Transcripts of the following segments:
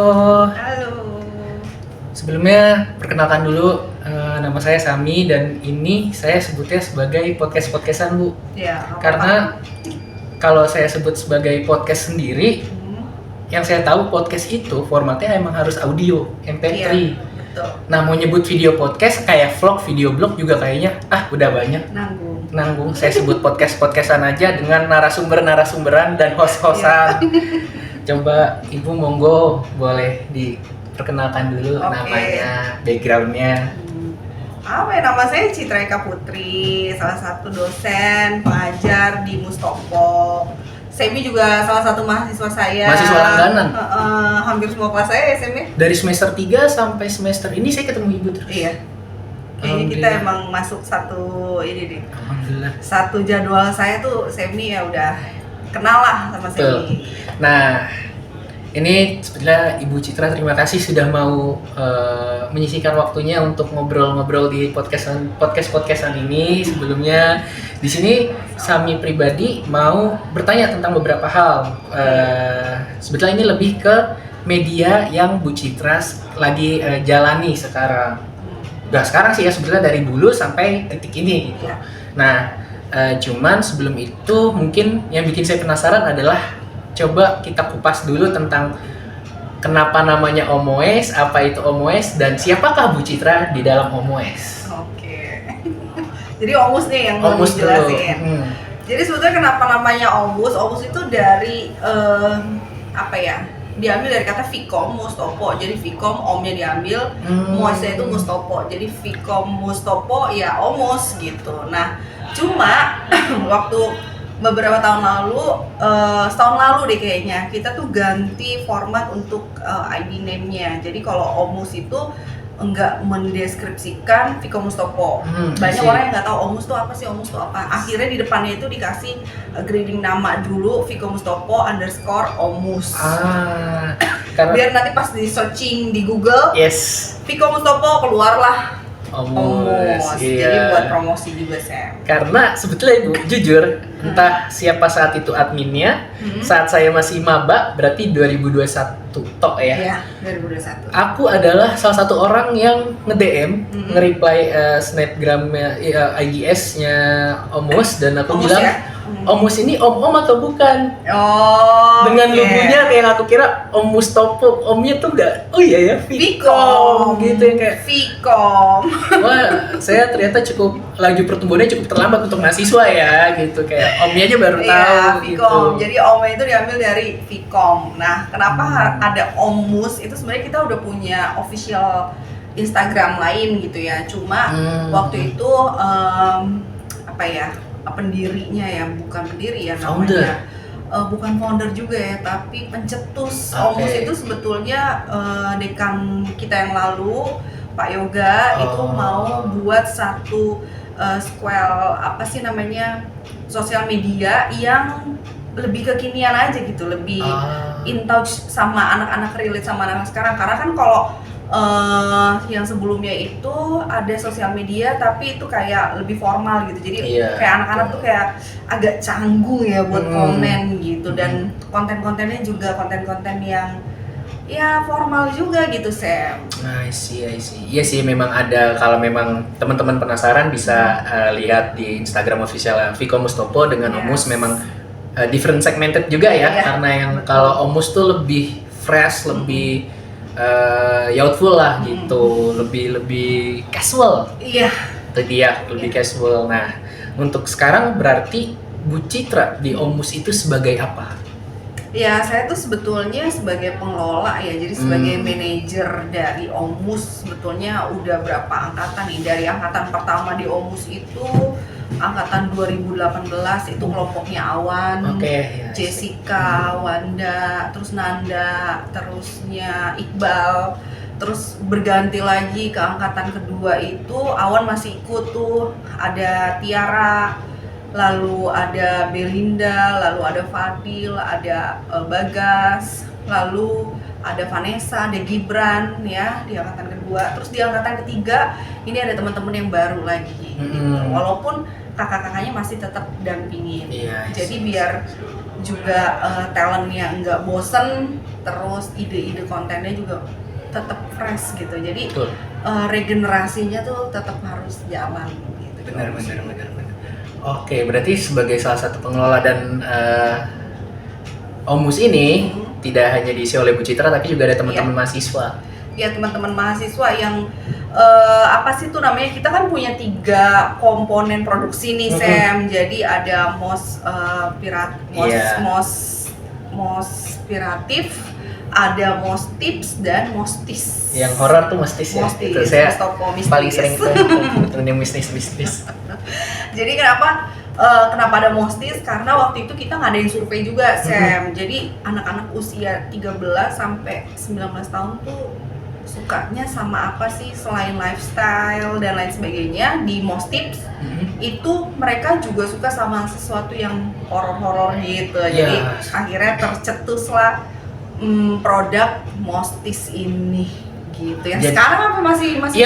Halo. Sebelumnya perkenalkan dulu, nama saya Sami dan ini saya sebutnya sebagai podcastan Bu. Ya, Karena kalau saya sebut sebagai podcast sendiri, yang saya tahu podcast itu formatnya emang harus audio, MP3. Iya, betul. Nah, mau nyebut video podcast kayak vlog, video blog juga kayaknya udah banyak. Nanggung. Saya sebut podcastan aja dengan narasumberan dan host-hostan. Coba Ibu monggo boleh diperkenalkan dulu namanya, backgroundnya. Nama saya Citra Eka Putri, salah satu dosen pengajar di Mustopo. Semi juga salah satu mahasiswa saya. Mahasiswa langganan. Hampir semua kelas saya Semi. Dari semester 3 sampai semester ini saya ketemu Ibu terus. Iya. Kayaknya kita emang masuk satu ini deh. Alhamdulillah. Satu jadwal saya tuh Semi ya udah kenal lah sama Semi. Nah, ini sebetulnya Ibu Citra terima kasih sudah mau menyisihkan waktunya untuk ngobrol-ngobrol di podcastan ini. Sebelumnya di sini Sami pribadi mau bertanya tentang beberapa hal. Sebetulnya ini lebih ke media yang Bu Citra lagi jalani sekarang. Udah sekarang sih ya, sebetulnya dari dulu sampai detik ini gitu. Nah, cuman sebelum itu mungkin yang bikin saya penasaran adalah coba kita kupas dulu tentang kenapa namanya Omoes, apa itu Omoes, dan siapakah Bu Citra di dalam Omoes. Oke. Jadi Omus nih yang mau Omus dijelasin. Jadi sebetulnya kenapa namanya Omus? Omus itu dari diambil dari kata Fikom Mustopo. Jadi Fikom omnya diambil, Moesnya itu Mustopo. Jadi Fikom Mustopo ya Omus gitu. Nah, cuma waktu beberapa tahun lalu, setahun lalu deh kayaknya, kita tuh ganti format untuk ID name-nya. Jadi kalau Omus itu enggak mendeskripsikan Fikom Mustopo. Banyak orang yang nggak tahu Omus tuh apa sih, Omus tuh apa. Akhirnya di depannya itu dikasih grading nama dulu Fikom Mustopo _Omus. Karena biar nanti pas di searching di Google, Fikom Mustopo keluarlah Omus. Iya. Jadi buat promosi juga Sam. Karena sebetulnya Ibu, jujur, entah siapa saat itu adminnya, saat saya masih maba, berarti 2021 tok ya. Iya, 2021. Aku adalah salah satu orang yang nge-DM, nge-reply snapgramnya, IGS-nya Omus, dan aku Omus bilang, ya? Omus ini om atau bukan? Dengan Oke. logonya yang aku kira Om Mustopo, omnya tuh enggak, oh iya ya, Fikom gitu yang kayak Fikom. wah, saya ternyata laju pertumbuhannya cukup terlambat untuk mahasiswa ya gitu, kayak omnya aja baru tahu Fikom. gitu. Jadi omnya itu diambil dari Fikom. Nah, kenapa ada Omus? Itu sebenarnya kita udah punya official Instagram lain gitu ya. Cuma waktu itu pendirinya ya, bukan pendiri ya namanya. Bukan founder juga ya, tapi pencetus. Omus itu sebetulnya dekan kita yang lalu, Pak Yoga, itu mau buat satu sosial media yang lebih kekinian aja gitu, lebih in touch sama anak-anak, relate sama anak-anak sekarang. Karena kan kalau yang sebelumnya itu ada sosial media tapi itu kayak lebih formal gitu, jadi kayak anak-anak tuh kayak agak canggung ya buat komen gitu, dan konten-kontennya juga konten-konten yang ya formal juga gitu Sam. I see. Iya sih, memang ada, kalau memang teman-teman penasaran bisa lihat di Instagram official Fikom Mustopo dengan Omus. Memang different segmented juga ya, karena yang kalau Omus tuh lebih fresh, lebih youthful lah gitu, lebih casual. Iya. Lebih casual. Nah, untuk sekarang berarti Bu Citra di Omus itu sebagai apa? Ya, saya tuh sebetulnya sebagai pengelola ya, jadi sebagai manajer dari Omus. Sebetulnya udah berapa angkatan nih, dari angkatan pertama di Omus itu angkatan 2018 itu kelompoknya Awan, Jessica, Wanda, terus Nanda, terusnya Iqbal, terus berganti lagi ke angkatan kedua itu Awan masih ikut tuh, ada Tiara, lalu ada Belinda, lalu ada Fadil, ada Bagas, lalu ada Vanessa, ada Gibran ya di angkatan kedua. Terus di angkatan ketiga ini ada teman-teman yang baru lagi. gitu. Walaupun kakak-kakaknya masih tetap dampingin. Jadi biar juga talentnya nggak bosen, terus ide-ide kontennya juga tetap fresh gitu. Jadi regenerasinya tuh tetap harus jalan gitu. Benar. Oke, berarti sebagai salah satu pengelola dan OMUS ini tidak hanya diisi oleh Bu Citra tapi juga ada teman-teman mahasiswa. Ya, teman-teman mahasiswa yang apa sih itu namanya, kita kan punya 3 komponen produksi nih Sam. Jadi ada MOS Piratif, ada MOS Tips dan MOS Tis. Yang horor tuh MOS Tis ya. Itu saya paling sering tuh yang bisnis. Jadi kenapa ada MOS Tis? Karena waktu itu kita ngadain survei juga Sam. Jadi anak-anak usia 13 sampai 19 tahun tuh sukanya sama apa sih selain lifestyle dan lain sebagainya. Di MOS Tips itu mereka juga suka sama sesuatu yang horor-horor gitu. Jadi akhirnya tercetuslah produk MOS Tips ini gitu ya. Sekarang apa masih masih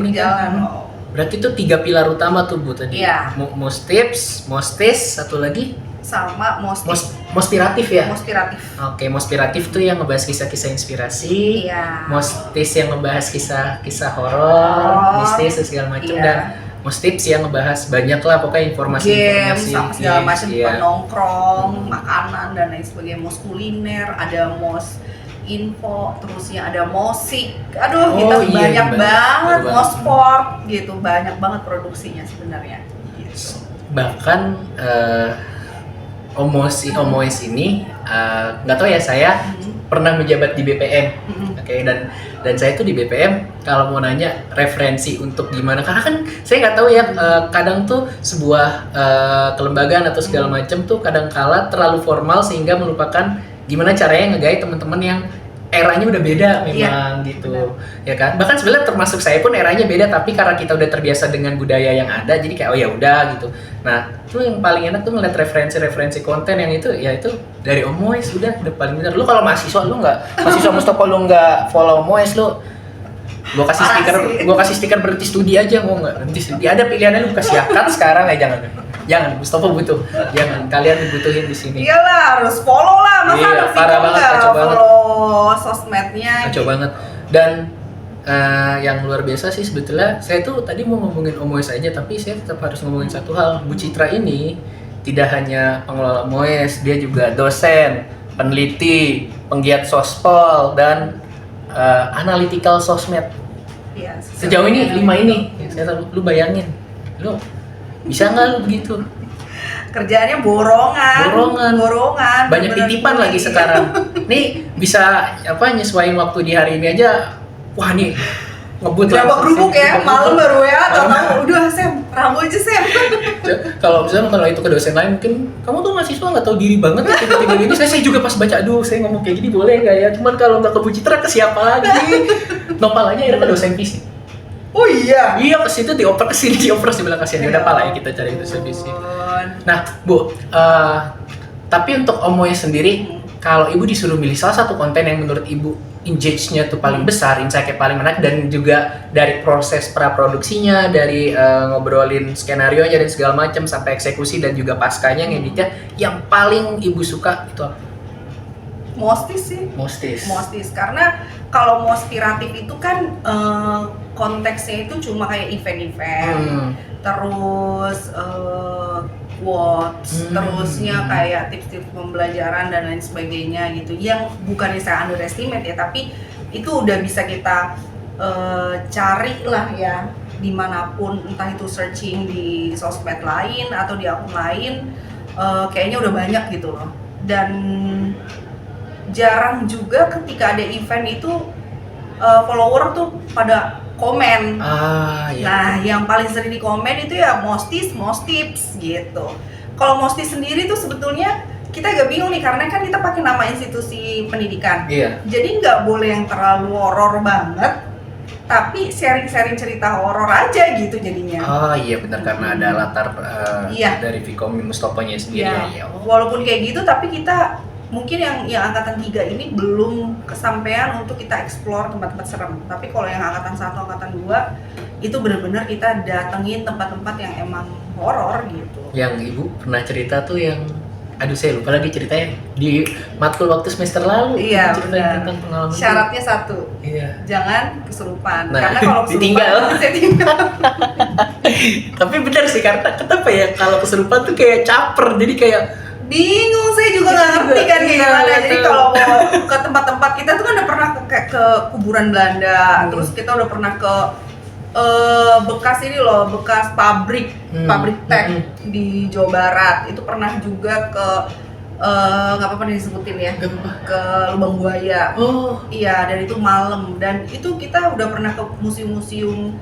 berjalan. Berarti itu 3 pilar utama tuh Bu tadi. MOS Tips, MOS Tis, satu lagi sama MOS Piratif ya? MOS Piratif. Oke, MOS Piratif tuh yang ngebahas kisah-kisah inspirasi. MOS Tis yang ngebahas kisah-kisah horor, mistis dan segala macam. Dan MOS Tips yang ngebahas banyak lah pokoknya informasi-informasi sama segala macam, nongkrong, makanan dan lain sebagainya. MOS kuliner, ada MOS info, terusnya ada musik. Banyak banget MOS sport gitu, banyak banget produksinya sebenarnya. Gitu. Bahkan OMOS ini nggak tahu ya, saya pernah menjabat di BPM. Oke, dan saya tuh di BPM kalau mau nanya referensi untuk gimana, karena kan saya nggak tahu ya, kadang tuh sebuah kelembagaan atau segala macam tuh kadang kala terlalu formal sehingga melupakan gimana caranya nge-guide teman-teman yang eranya udah beda memang gitu. Ya kan? Bahkan sebenarnya termasuk saya pun eranya beda, tapi karena kita udah terbiasa dengan budaya yang ada, jadi kayak oh ya udah gitu. Nah, itu yang paling enak tuh ngeliat referensi konten yang itu, ya itu dari OMOS udah paling benar. Lu kalau mahasiswa Mustopo lu nggak follow OMOS, lu gua kasih stiker berhenti studi aja, mau nggak berhenti studi. Ada pilihannya, lu kasih akad sekarang ya, jangan Mustopo butuh, jangan, kalian dibutuhin di sini. Iyalah, harus follow lah, masa ada parah banget, kacau banget sosmednya. Kacau banget. Dan yang luar biasa sih sebetulnya, saya tuh tadi mau ngomongin OMOS aja, tapi saya tetap harus ngomongin satu hal. Bu Citra ini tidak hanya pengelola OMOS, dia juga dosen, peneliti, penggiat sospol, dan analytical sosmed. Sejauh ini 5 ini, lu bayangin, lu bisa nggak lu begitu? Kerjaannya borongan. Banyak titipan lagi sekarang. Nih bisa nyesuaiin waktu di hari ini aja. Wah nih ngebut lah. Gerabak ya, malam baru ya. Atau udah Sam, ramu aja Sam. Kalau itu ke dosen lain mungkin kamu tuh mahasiswa nggak tahu diri banget ya, tiba-tiba gini. Saya juga pas baca, saya ngomong kayak gini boleh nggak ya? Cuman kalau nggak ke Bu Citra ke siapa lagi? Nopal aja akhirnya ke dosen fisik. Oh iya? Iya, ke situ dioper ke sini, dioper sebelah kasihan. Udah pala ya kita cari dosen fisik. Nah, Bu, tapi untuk OMOS sendiri, kalau Ibu disuruh milih salah satu konten yang menurut Ibu engage-nya tuh paling besar, insight-nya paling menarik, dan juga dari proses praproduksinya, dari ngobrolin skenario-nya dan segala macam sampai eksekusi dan juga paskanya ngeditnya, yang paling Ibu suka itu apa? MOS Tis sih. MOS Tis. Karena kalau MOS Piratif itu kan konteksnya itu cuma kayak event-event, terus quotes, terusnya kayak tips-tips pembelajaran dan lain sebagainya gitu, yang bukannya saya underestimate ya, tapi itu udah bisa kita cari lah ya dimanapun, entah itu searching di sosmed lain atau di akun lain, kayaknya udah banyak gitu loh. Dan jarang juga ketika ada event itu follower tuh pada komen. Nah, yang paling sering di komen itu ya MOS Tips gitu. Kalau MOS Tips sendiri tuh sebetulnya kita agak bingung nih, karena kan kita pakai nama institusi pendidikan. Jadi nggak boleh yang terlalu horor banget, tapi sharing-sharing cerita horor aja gitu jadinya. Iya benar, karena ada latar dari Vkom Mustoponya sendiri. Walaupun kayak gitu, tapi kita mungkin yang angkatan 3 ini belum kesampaian untuk kita explore tempat-tempat serem. Tapi kalau yang angkatan 1, angkatan 2 itu benar-benar kita datengin tempat-tempat yang emang horor gitu. Yang Ibu pernah cerita tuh yang saya lupa lagi ceritanya di matkul waktu semester lalu. Iya, cerita benar. tentang pengalaman. Syaratnya 1, iya. jangan kesurupan. Nah, Karena kalau kesurupan ditinggal. saya tinggal. Tapi benar sih, karena kenapa ya kalau kesurupan tuh kayak caper, jadi kayak Bingung, saya juga nggak ngerti kan kayak Iya, gimana. Jadi betul. kalau mau ke tempat-tempat, kita tuh kan udah pernah ke kuburan Belanda, terus kita udah pernah ke bekas ini loh, bekas pabrik teh di Jawa Barat. Itu pernah juga ke nggak apa-apa nih disebutin ya, Nggak apa-apa. ke Lubang Buaya. oh Iya, dan itu malam, dan itu kita udah pernah ke museum-museum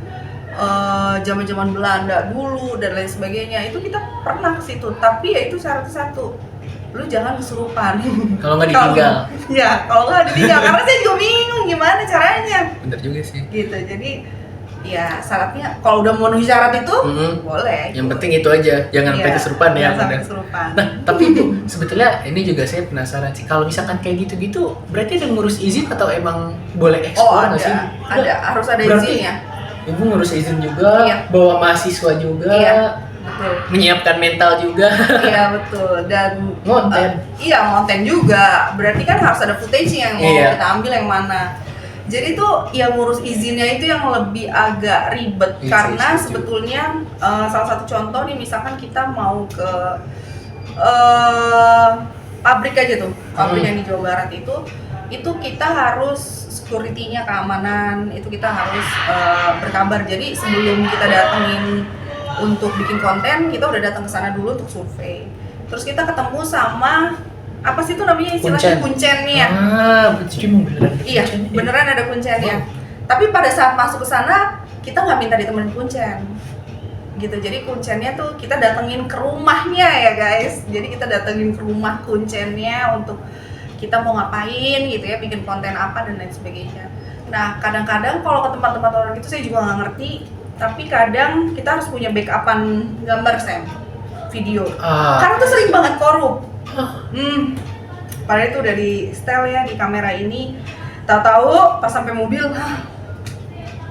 zaman-zaman Belanda dulu dan lain sebagainya. Itu kita pernah ke situ, tapi ya itu syaratnya 1, lu jangan kesurupan. kalau nggak ditinggal. Iya, kalau nggak ditinggal, karena saya juga bingung gimana caranya. Bener juga sih. Gitu, jadi ya syaratnya kalau udah memenuhi syarat itu boleh. Yang penting itu aja, jangan sampai kesurupan ya. Jangan sampai bener. kesurupan. Nah, tapi Bu, sebetulnya ini juga saya penasaran sih. Kalau misalkan kayak gitu-gitu, berarti ada ngurus izin atau emang boleh Oh ekspor nggak sih? ada, harus ada Berarti izinnya. Ibu ngurus izin juga, Iya. bawa mahasiswa juga, Iya, betul. menyiapkan mental juga. Iya betul, dan Ngonten. iya ngonten juga. Berarti kan harus ada footage yang mau Iya. kita ambil yang mana. Jadi tuh yang ngurus izinnya itu yang lebih agak ribet. Iya, Karena setuju. sebetulnya salah satu contoh nih, misalkan kita mau ke pabrik aja tuh, pabrik yang di Jawa Barat itu kita harus security-nya, keamanan itu kita harus berkabar. Jadi sebelum kita datengin untuk bikin konten, kita udah datang ke sana dulu untuk survei. Terus kita ketemu sama apa sih itu namanya istilahnya, kuncennya. Jadi emang beneran ada Iya, kuncennya. beneran ada kuncennya. Tapi pada saat masuk ke sana, kita nggak minta ditemenin kuncen. Gitu. Jadi kuncennya tuh kita datengin ke rumahnya ya, guys. Jadi kita datengin ke rumah kuncennya untuk kita mau ngapain gitu ya, bikin konten apa dan lain sebagainya. Nah, kadang-kadang kalau ke tempat-tempat orang itu saya juga nggak ngerti, tapi kadang kita harus punya backupan gambar, Sam, video. Karena tuh sering banget korup. Padahal itu udah di setel ya di kamera ini. Tahu-tahu pas sampai mobil,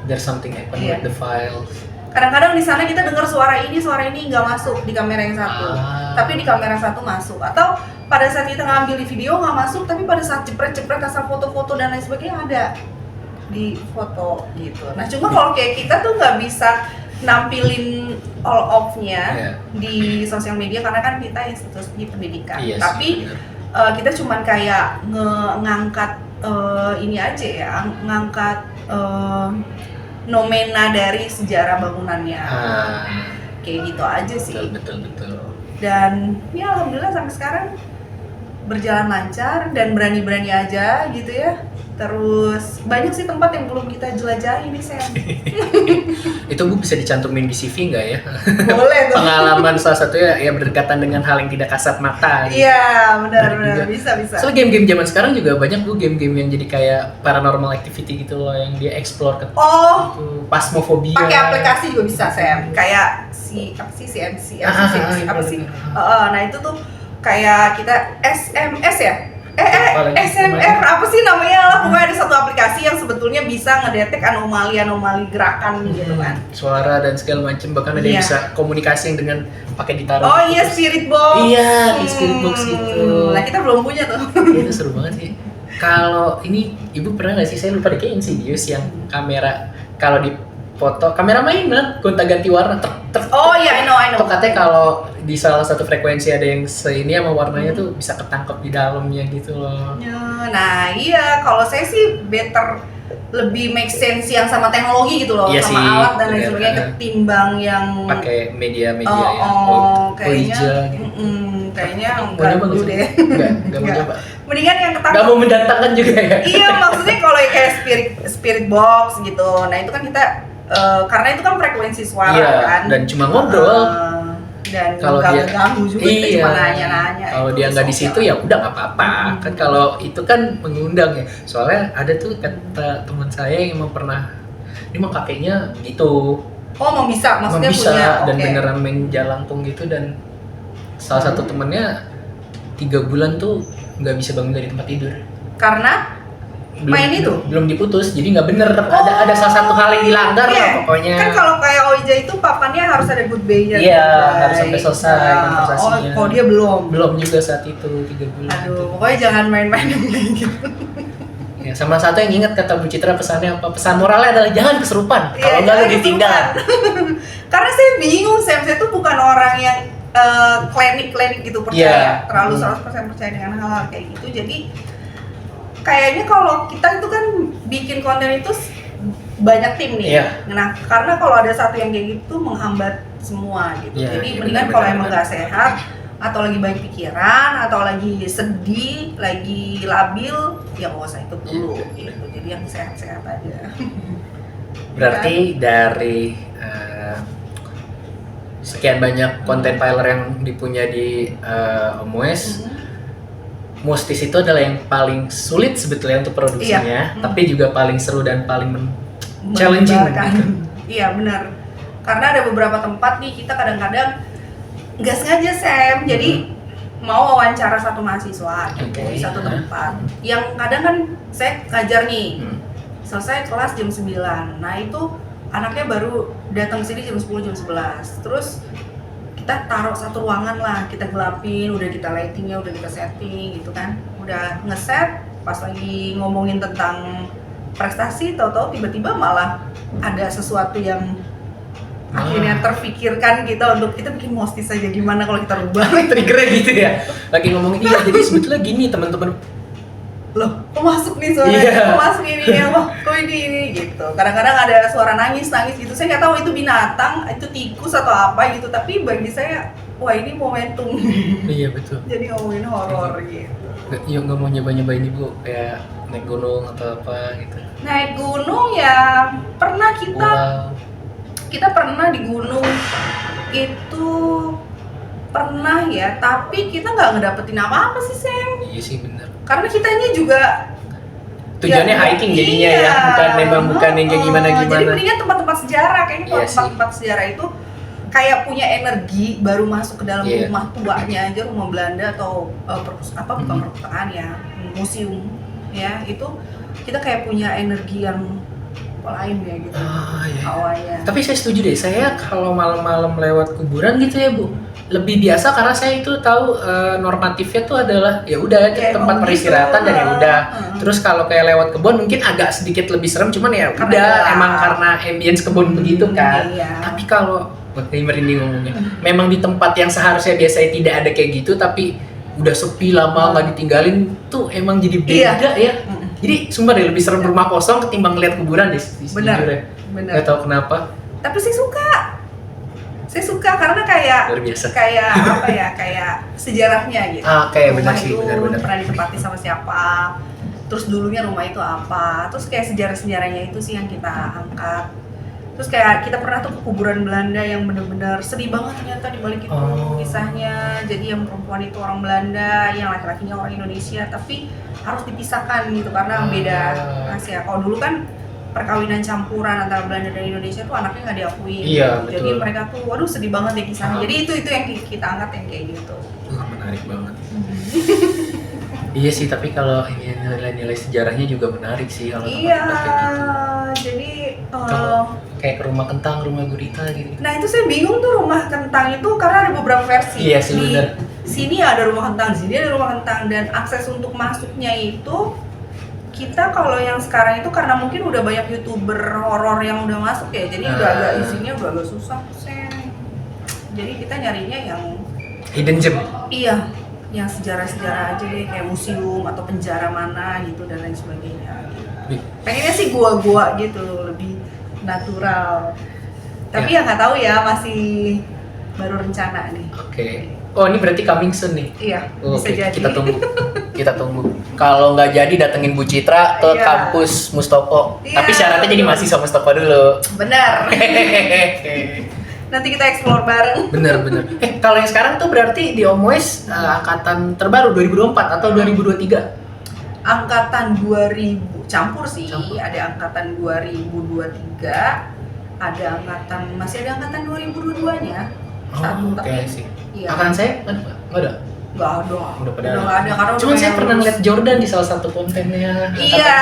There's something happen Iya. with the files. kadang-kadang di sana kita dengar suara ini nggak masuk di kamera yang satu, tapi di kamera satu masuk. Atau pada saat kita ngambil di video nggak masuk, tapi pada saat jepret-jepret asal foto-foto dan lain sebagainya ada di foto gitu. Nah cuma kalau kayak kita tuh nggak bisa nampilin all off-nya di sosial media karena kan kita institusi pendidikan. Iya, tapi kita cuman kayak ngangkat ini aja ya, ngangkat nomena dari sejarah bangunannya. Kayak gitu aja sih. Betul. Dan ya alhamdulillah sampai sekarang berjalan lancar dan berani-berani aja gitu ya. Terus banyak sih tempat yang belum kita jelajahi nih, Sam. Itu Bu bisa dicantumin di CV nggak ya? Boleh tuh. Pengalaman salah satunya ya berdekatan dengan hal yang tidak kasat mata. Gitu. Iya, benar. Bisa. Soalnya game-game zaman sekarang juga banyak Bu game-game yang jadi kayak paranormal activity gitu loh, yang dia explore ke gitu, phasmophobia. Pakai aplikasi juga bisa, Sam. Kayak CMC. Nah, itu tuh kayak kita SMS ya? SMR apa sih namanya lah, pokoknya ada satu aplikasi yang sebetulnya bisa ngedetek anomali gerakan gitu kan, suara dan segala macam, bahkan ada yang bisa komunikasi dengan pakai ditaruh. Oh iya, spirit box. Iya, spirit box gitu. Nah kita belum punya tuh. Itu seru banget sih. Kalau ini Ibu pernah nggak sih, saya lupa deh, kayak Insidious yang kamera kalau di foto kamera mainan gonta-ganti warna. Oh iya, I know. Atau katanya kalau di salah satu frekuensi ada yang seini sama warnanya tuh bisa ketangkep di dalamnya gitu loh. Nah iya, kalau saya sih better lebih make sense yang sama teknologi gitu loh, iya sama sih, alat dan lain sebagainya ketimbang yang pakai media-media kayaknya enggak dulu deh. Enggak mau coba. Mendingan yang ketangkep. Enggak mau mendatangkan juga ya. Iya, maksudnya kalau kayak spirit box gitu. Nah, itu kan kita karena itu kan frekuensi suara kan. Dan cuma ngobrol. Dan kalau dia ganggu juga, kita cuma nanya-nanya. Kalau dia nggak di situ ya udah nggak apa-apa. Kan kalau itu kan mengundang ya. Soalnya ada tuh kata teman saya yang emang pernah, ini emang kakeknya gitu. Oh, mau bisa, maksudnya punya. Dan beneran main jalangkung gitu, dan salah satu temennya 3 bulan tuh nggak bisa bangun dari tempat tidur. Karena main itu? Belum diputus, jadi nggak bener. Ada salah satu hal yang dilanggar lah pokoknya. Kan kalau kayak Oija itu papannya harus ada goodbye-nya. Iya, harus sampai selesai konversasinya. Oh, dia belum juga saat itu 3 bulan. Aduh, pokoknya jangan main-main gitu. Ya, sama satu yang ingat kata Bu Citra pesannya apa? Pesan moralnya adalah jangan kesurupan. Kalau nggak lu ditinggal. Karena saya bingung, saya tuh bukan orang yang klinik gitu percaya, terlalu 100% percaya dengan hal-hal kayak gitu. Jadi kayaknya kalau kita itu kan bikin konten itu banyak tim nih. Nah, karena kalau ada satu yang kayak gitu menghambat semua gitu. Jadi mendingan kalau emang nggak sehat atau lagi banyak pikiran atau lagi sedih, lagi labil, ya nggak usah ikut dulu gitu. Jadi yang sehat-sehat aja. Berarti dari sekian banyak konten piler yang dipunya di Omwes, Mustis itu adalah yang paling sulit sebetulnya untuk produksinya, tapi juga paling seru dan paling challenging. Iya benar. Karena ada beberapa tempat nih kita kadang-kadang nggak sengaja jadi mau wawancara satu mahasiswa gitu di satu tempat. Yang kadang kan saya ngajar nih, selesai kelas jam 9. Nah itu anaknya baru datang ke sini jam 10, jam 11. Terus kita taruh satu ruangan lah, kita gelapin, udah kita lightingnya, udah kita setting gitu kan, udah ngeset, pas lagi ngomongin tentang prestasi, tahu-tahu tiba-tiba malah ada sesuatu yang akhirnya terfikirkan kita untuk kita bikin Mustis aja, gimana kalau kita rubah triggernya gitu ya, lagi ngomongin jadi sebetulnya gini teman-teman, loh kok masuk nih suaranya, kok masuk ini ya, wah kok ini gitu. Kadang-kadang ada suara nangis gitu, saya nggak tahu itu binatang, itu tikus atau apa gitu, tapi bagi saya wah ini momentum. Iya betul. Jadi ngomongin horor gitu. Yuk nggak mau nyobain Ibu kayak naik gunung atau apa gitu? Naik gunung ya pernah kita pernah di gunung itu pernah ya, tapi kita nggak ngedapetin apa-apa sih Sam. Iya sih benar. Karena kitanya juga tujuannya hiking jadinya ya, bukan yang kayak gimana. Jadi mendingan tempat-tempat sejarah, kayaknya kalau tempat-tempat sejarah itu kayak punya energi baru masuk ke dalam rumah tuanya aja, rumah Belanda atau bukan perpustakaan ya, museum ya, itu kita kayak punya energi yang lain ya gitu. Awalnya. Tapi saya setuju deh, saya kalau malam-malam lewat kuburan gitu ya Bu, lebih biasa karena saya itu tahu normatifnya tuh adalah ya udah tempat peristirahatan dan ya udah. Terus kalau kayak lewat kebun mungkin agak sedikit lebih serem, cuman ya udah emang karena ambience kebun begitu kan. Tapi kalau merinding ngomongnya, memang di tempat yang seharusnya biasanya tidak ada kayak gitu tapi udah sepi lama nggak ditinggalin tuh emang jadi beda ya. Jadi sumpah deh lebih serem rumah kosong ketimbang ngeliat kuburan deh. Benar. Gak tau kenapa. Tapi saya suka karena kayak apa ya, kayak sejarahnya gitu. Kayak rumah benar sih, benar. Pernah ditempati sama siapa, terus dulunya rumah itu apa, terus kayak sejarahnya itu sih yang kita angkat. Terus kayak kita pernah tuh ke kuburan Belanda yang benar-benar sedih banget ternyata di balik itu kisahnya. Jadi yang perempuan itu orang Belanda, yang laki-lakinya orang Indonesia, tapi harus dipisahkan gitu karena beda ras ya. Kalau dulu kan perkawinan campuran antara Belanda dan Indonesia tuh anaknya nggak diakui. Iya, jadi mereka tuh waduh sedih banget deh kisahnya. Jadi itu yang kita angkat yang kayak gitu. Menarik banget. Iya sih, tapi kalau ini nilai-nilai sejarahnya juga menarik sih kalau tempat-tempat kayak gitu. Jadi kayak ke rumah kentang, rumah gurita gitu. Nah itu saya bingung tuh rumah kentang itu karena ada beberapa versi. Iya sih benar. Sini ada rumah kentang, sini ada rumah kentang, dan akses untuk masuknya itu kita kalau yang sekarang itu karena mungkin udah banyak YouTuber horor yang udah masuk ya, jadi udah agak isinya udah agak susah sih. Jadi kita nyarinya yang hidden gem. Iya, yang sejarah-sejarah aja deh, kayak museum atau penjara mana gitu dan lain sebagainya. Pengennya sih gua-gua gitu, lebih natural. Tapi ya nggak tahu ya, masih baru rencana nih. Oke. Oh ini berarti coming soon nih? Iya, bisa jadi. Kita tunggu. Kalau nggak jadi datengin Bu Citra ke kampus Mustopo. Tapi syaratnya jadi mahasiswa Mustopo dulu. Benar. Nanti kita explore bareng. Bener. Kalau yang sekarang tuh berarti di Omwes angkatan terbaru 2024 atau 2023? Angkatan 2000, campur sih. Ada angkatan 2023, masih ada angkatan 2022-nya. Oke sih. Iya. Angkatan saya nggak ada? nggak ada, Udah pada. nggak ada karena Cuman udah saya kayak pernah lulus. lihat Jordan di salah satu kontennya. Iya,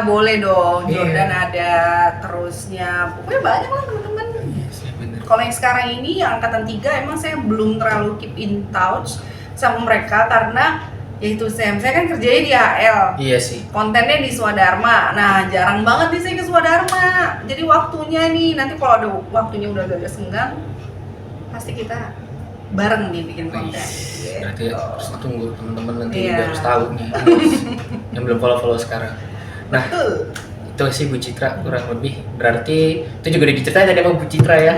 boleh dong. Iya. Jordan ada, terusnya pokoknya banyak lah teman-teman. Iya sih, bener. Kalau yang sekarang ini yang angkatan 3 emang saya belum terlalu keep in touch sama mereka karena yaitu saya kan kerjanya di HL. Iya sih. Kontennya di Swadharma. Nah, jarang banget nih saya ke Swadharma. Jadi waktunya nih, nanti kalau ada waktunya udah agak senggang, pasti kita bareng nih bikin konten. Berarti harus tunggu teman-teman nanti Iya. juga harus tahu nih yang belum follow sekarang. Nah, Betul. itu sih Bu Citra kurang lebih. Berarti itu juga udah diceritain tadi sama Bu Citra ya,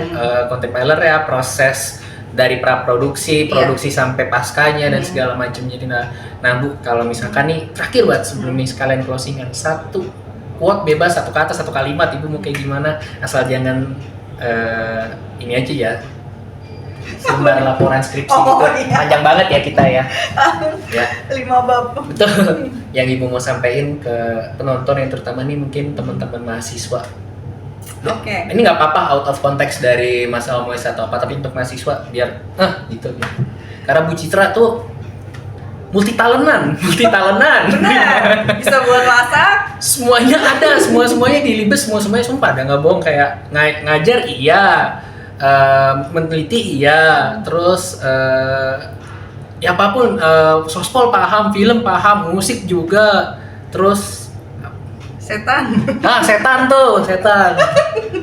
content pilot ya, proses dari praproduksi, produksi sampai paskanya dan segala macam. Jadi nah Bu, kalau misalkan nih terakhir buat sebelum nih sekalian closingan, satu quote bebas, satu kata, satu kalimat, Ibu mau kayak gimana, asal jangan ini aja ya, selembar laporan skripsi gitu. Iya. Panjang banget ya kita ya. Ya, 5 bab. betul. Yang Ibu mau sampaikan ke penonton yang terutama nih mungkin teman-teman mahasiswa. Oke. Ini nggak apa-apa out of context dari Mas Almois atau apa, tapi untuk mahasiswa biar gitu. Karena Bu Citra tuh multi talentan. Benar. Bisa buat masak. Semuanya ada, semuanya dilibes, semuanya sumpah, ada nggak bohong, kayak ngajar iya, meneliti iya, terus ya apapun, sospol paham, film paham, musik juga, terus Setan. setan.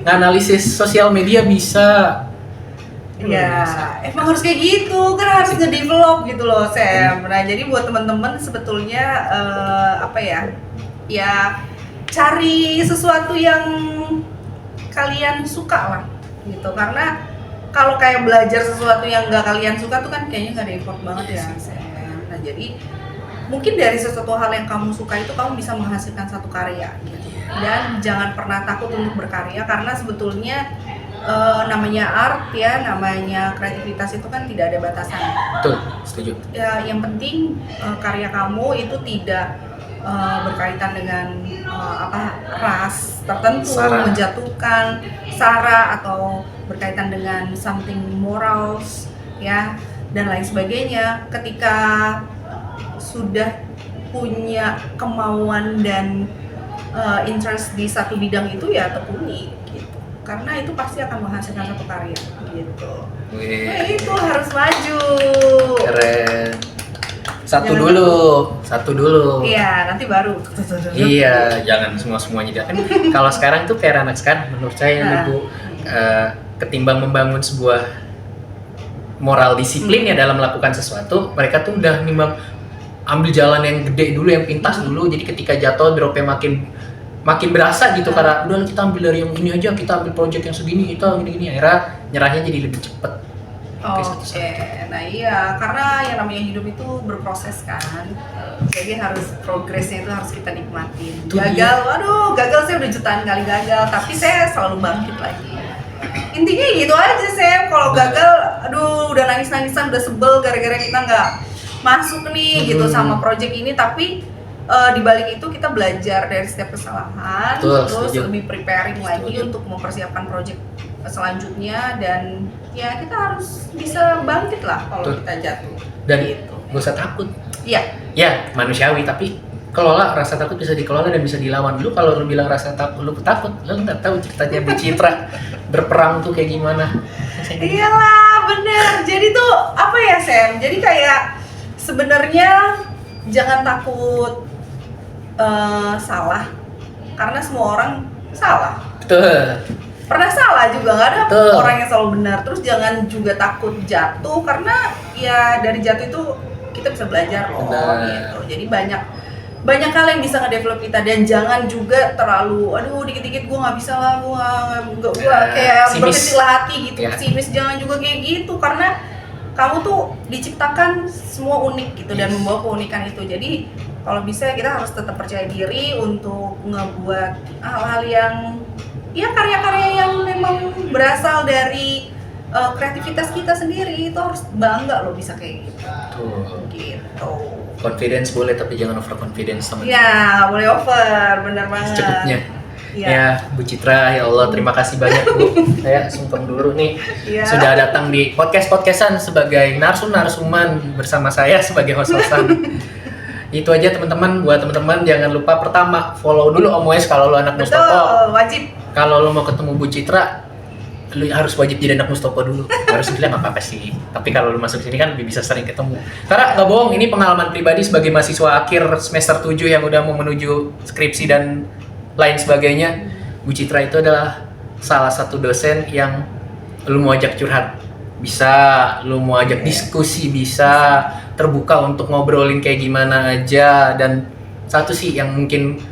Nganalisis sosial media bisa. Ya, emang harus kayak gitu, kan harus nge-develop gitu loh, Sam. Nah, jadi buat teman-teman sebetulnya apa ya? Ya, cari sesuatu yang kalian suka lah, gitu. Karena kalau kayak belajar sesuatu yang nggak kalian suka tuh kan kayaknya nggak ada effort banget ya, Sam. Nah, jadi mungkin dari sesuatu hal yang kamu suka itu kamu bisa menghasilkan satu karya, gitu. Dan jangan pernah takut untuk berkarya karena sebetulnya namanya art ya, namanya kreativitas itu kan tidak ada batasan. Betul, setuju. Ya, yang penting karya kamu itu tidak berkaitan dengan ras tertentu, Sara. menjatuhkan sara atau berkaitan dengan something morals ya dan lain sebagainya. Ketika sudah punya kemauan dan interest di satu bidang itu ya tekuni gitu. Karena itu pasti akan menghasilkan satu karya gitu. Nah, itu harus maju. Keren. Satu Jangan dulu. Iya, nanti baru. Iya, jangan semuanya dia kan. Kalau sekarang tuh kayak anak sekarang menurut saya Ibu, ketimbang membangun sebuah moral disiplin ya dalam melakukan sesuatu, mereka tuh udah nimbang ambil jalan yang gede dulu, yang pintas dulu. Jadi ketika jatuh dropnya makin berasa gitu, karena udah kita ambil dari yang ini aja, kita ambil project yang segini, kita gini akhirnya nyerahnya jadi lebih cepet. Oke, nah iya, karena yang namanya hidup itu berproses kan, jadi harus progresnya itu harus kita nikmatin. Gagal, gagal saya udah jutaan kali gagal, tapi saya selalu bangkit lagi. Intinya gitu aja Sam, kalau gagal, udah nangis-nangisan, udah sebel gara-gara kita nggak masuk nih gitu sama project ini, tapi di balik itu kita belajar dari setiap kesalahan, terus lebih preparing lagi untuk mempersiapkan project selanjutnya, dan ya kita harus bisa bangkit lah kalau kita jatuh. Dan gitu. Gak usah takut. Iya. Ya manusiawi, tapi kelola rasa takut bisa dikelola dan bisa dilawan. Lu kalau lu bilang rasa takut, lu nggak tahu ceritanya Bu Citra berperang tuh kayak gimana. Iyalah bener. Jadi tuh apa ya Sam? Jadi kayak sebenarnya jangan takut salah, karena semua orang salah. Betul. Pernah salah juga, nggak ada orang yang selalu benar. Terus jangan juga takut jatuh, karena ya dari jatuh itu kita bisa belajar loh gitu. Jadi banyak hal yang bisa nge-develop kita, dan jangan juga terlalu dikit-dikit gue nggak bisa lah, gue kayak berkecil hati gitu, simis. Jangan juga kayak gitu, karena kamu tuh diciptakan semua unik gitu dan membawa keunikan itu. Jadi kalau bisa kita harus tetap percaya diri untuk ngebuat hal-hal yang ya karya-karya yang memang berasal dari kreativitas kita sendiri. Itu harus bangga loh bisa kayak gitu. Gitu. Confidence boleh, tapi jangan over confidence sama. Ya, boleh over, benar banget. Secukupnya. Iya. Ya, Bu Citra, ya Allah terima kasih banyak Bu. Saya sungkem dulu nih Iya. sudah datang di podcastan sebagai narsum-narsuman bersama saya sebagai host-hostan. Itu aja teman-teman, buat teman-teman jangan lupa pertama follow dulu Om Wes kalau lu anak Betul, Mustopo. wajib. Kalau lu mau ketemu Bu Citra, lu harus wajib jadi anak Mustopo dulu. Harus bilang apa sih. Tapi kalau lu masuk sini kan lebih bisa sering ketemu. Karena nggak bohong, ini pengalaman pribadi sebagai mahasiswa akhir semester 7 yang udah mau menuju skripsi dan lain sebagainya. Bu Citra itu adalah salah satu dosen yang lu mau ajak curhat bisa, lu mau ajak diskusi bisa, terbuka untuk ngobrolin kayak gimana aja. Dan satu sih yang mungkin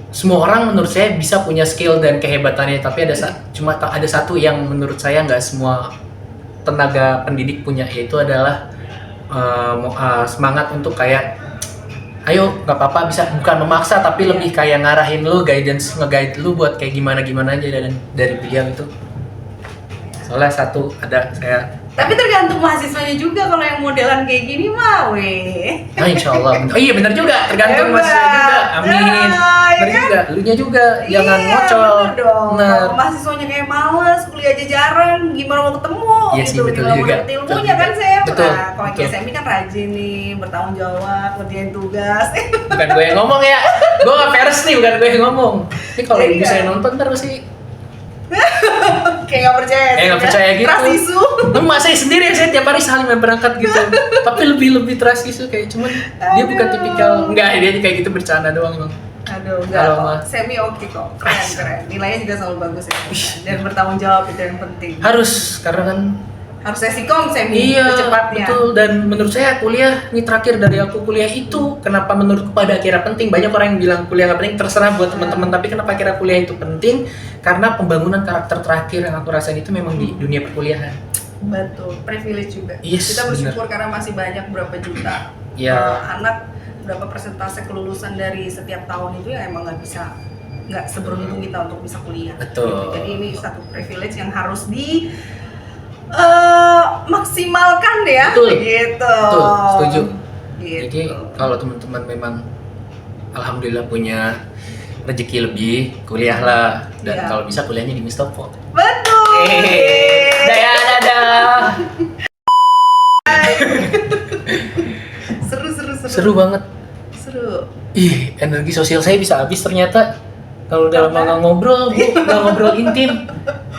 semua orang menurut saya bisa punya skill dan kehebatannya, tapi cuma ada satu yang menurut saya nggak semua tenaga pendidik punya, yaitu adalah semangat untuk kayak ayo nggak apa-apa, bisa bukan memaksa tapi lebih kayak ngarahin lu, nge-guide lu buat kayak gimana aja. Dan dari beliau itu soalnya satu ada saya. Tapi tergantung mahasiswanya juga, kalau yang modelan kayak gini mah weh. Nah insya Allah. Oh iya benar juga, tergantung Hebat. mahasiswa juga. Amin. Nah, Benar ya juga, lunya juga jangan Iya, ngocol. bener dong. Bener. Kalau mahasiswanya kayak males, kuliah aja jarang, gimana mau ketemu? Iya sih, betul Gimana mau juga. dapet ilmunya Betul kan juga. Sam? Betul, Nah, kalau betul. SMI kan rajin nih, bertanggung jawab, ngerjain tugas. Bukan gue yang ngomong ya, gue nggak pers nih, bukan gue yang ngomong. Tapi kalau Jadi ibu kan- saya nonton terus sih, Kayak nggak percaya. nggak percaya gitu. Trust isu. emak saya sendiri yang saya tiap hari Salim yang berangkat gitu. Tapi lebih trust isu kayak cuman dia bukan Aduh. tipikal, enggak dia kayak gitu bercanda doang emang. Aduh, enggak Kalau kok. mah- Semi oke kok. Keren. Nilainya juga selalu bagus ya. Dan bertanggung jawab itu yang penting. Harus karena kan Harus sesikom semi iya secepatnya. betul. Dan menurut saya kuliah ini terakhir dari aku, kuliah itu kenapa menurutku pada akhirnya penting. Banyak orang yang bilang kuliah nggak penting, terserah buat teman-teman, tapi kenapa akhirnya kuliah itu penting? Karena pembangunan karakter terakhir yang aku rasain itu memang di dunia perkuliahan. Betul, privilege juga. Yes, Kita bersyukur karena masih banyak berapa juta Iya. anak, berapa persentase kelulusan dari setiap tahun itu yang emang nggak seberuntung kita untuk bisa kuliah. Betul. Jadi ini satu privilege yang harus di maksimalkan ya. Betul. Gitu. Betul, setuju. Gitu. Jadi kalau teman-teman memang alhamdulillah punya rezeki lebih, kuliahlah. Dan Iya. kalau bisa kuliahnya di Mustopo. Betul. Dadah. Seru. Seru banget. Seru. Ih, energi sosial saya bisa habis ternyata kalau udah lama nggak ngobrol, Bu, nggak ngobrol intim.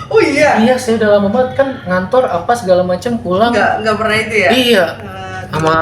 Oh iya. Iya, saya udah lama banget kan ngantor apa segala macam pulang. Nggak pernah itu ya. Iya, Eh, sama